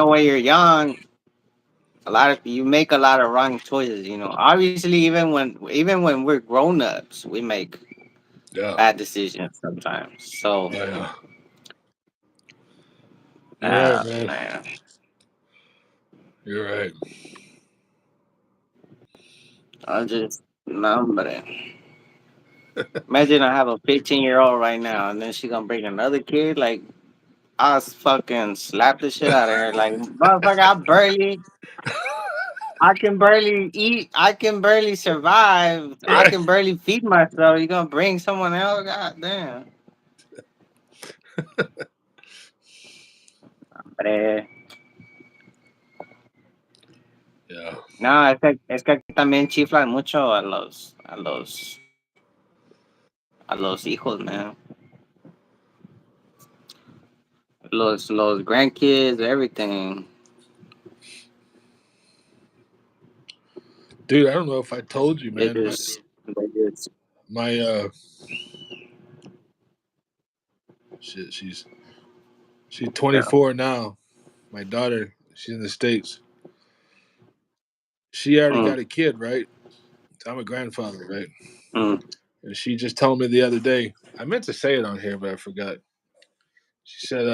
when you're young, you make a lot of wrong choices. Obviously, even when we're grown ups, we make Yeah. bad decisions sometimes. So, Yeah. You're right, man. man, You're right. I just no, but imagine I have a 15-year-old right now, and then she gonna bring another kid. Like, fucking slap the shit out of her. Like, motherfucker, I can barely eat. I can barely survive. I Right. can barely feed myself. You gonna bring someone else? God damn. But, Yeah. no, es que aquí también chiflan mucho a los hijos, man. Los grandkids, everything. Dude, I don't know if I told you, They man. My just, they just, my shit, she's yeah. 24 now. My daughter, she's in the States. She already Mm, got a kid, right? I'm a grandfather, right? mm. And she just told me the other day. I meant to say it on here, but I forgot. She said,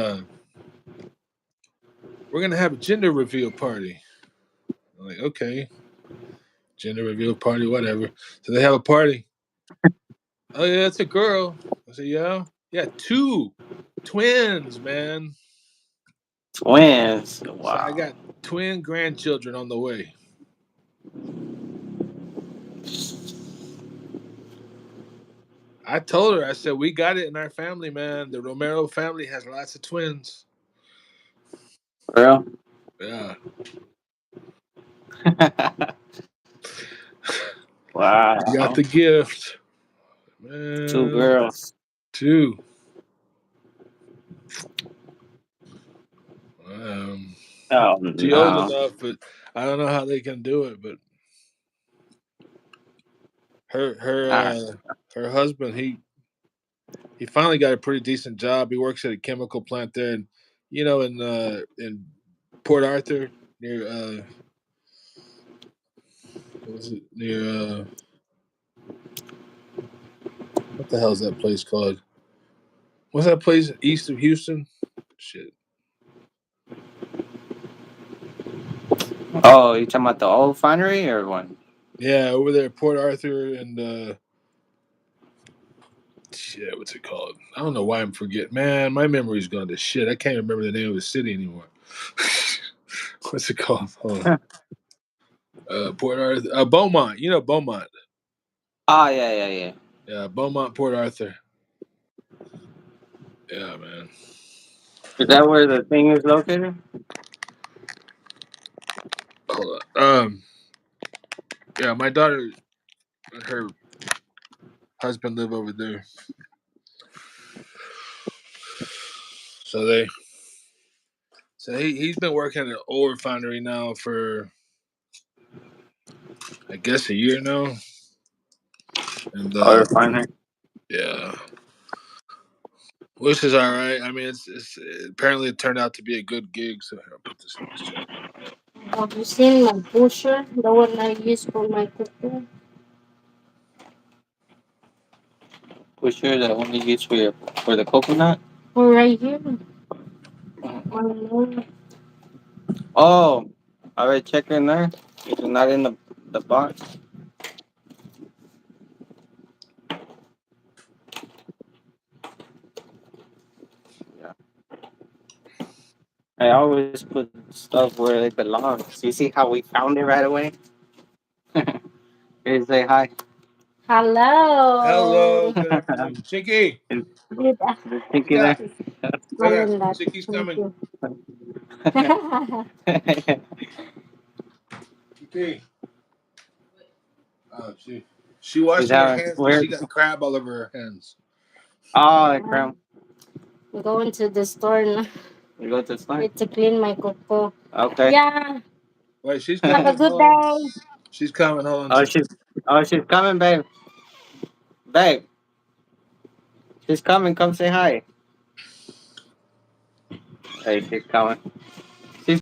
"We're gonna have a gender reveal party." I'm like, okay, gender reveal party, whatever. So they have a party. Oh yeah, it's a girl. I said, yeah, yeah, two twins, man. Twins. So I Wow. got twin grandchildren on the way. I told her, I said, we got it in our family, man. The Romero family has lots of twins. For real? Yeah. You got Wow. the gift. Two Man. girls. Two. Um, Oh she old no. enough, but I don't know how they can do it. But her her Ah, uh her husband, he finally got a pretty decent job. He works at a chemical plant there, and in Port Arthur near what was it near what the hell is that place called? What's that place east of Houston? Shit. oh, you talking about the old finery or what? Yeah, over there, Port Arthur and shit, what's it called? I don't know why I'm forgetting. Man, my memory's gone to shit. I can't remember the name of the city anymore. What's it called? Hold on. Port Arthur, Beaumont. You know Beaumont. Oh yeah, yeah, yeah. Yeah, Beaumont, Port Arthur. Yeah, man. Is that where the thing is located? Hold on. Yeah, my daughter and her husband live over there. So he's been working at an oil refinery now for I guess a year now, and Or finery? yeah, which is all right. I mean, it's apparently it turned out to be a good gig. So here, I'll put this in this chat. Have you seen my pusher, the one I use for my cooking? For sure, that only used for the coconut. Oh, right here. Mhm. On the moon. Oh, all right. Check in there. It's not in the box. Yeah. I always put stuff where it belongs. You see how we found it right away? Here, say hi. Hello, Hello. good afternoon, Chicky. Is Good the pinky there? Chica, afternoon. Chica, Malindat. Chicky's Thank coming. you. Chicky. Oh, she She's washing her having hands because weird. she got crab all over her hands. Oh, the Um, crumb. I'm going to the store now. You go to the store. Need to clean my coco. Okay. Yeah. Wait, she's Have a coming. good Hold on. day. She's coming. Hold on, Oh, Chicky. she's coming, babe. Babe, she's coming. Come say hi. Hey, she's coming.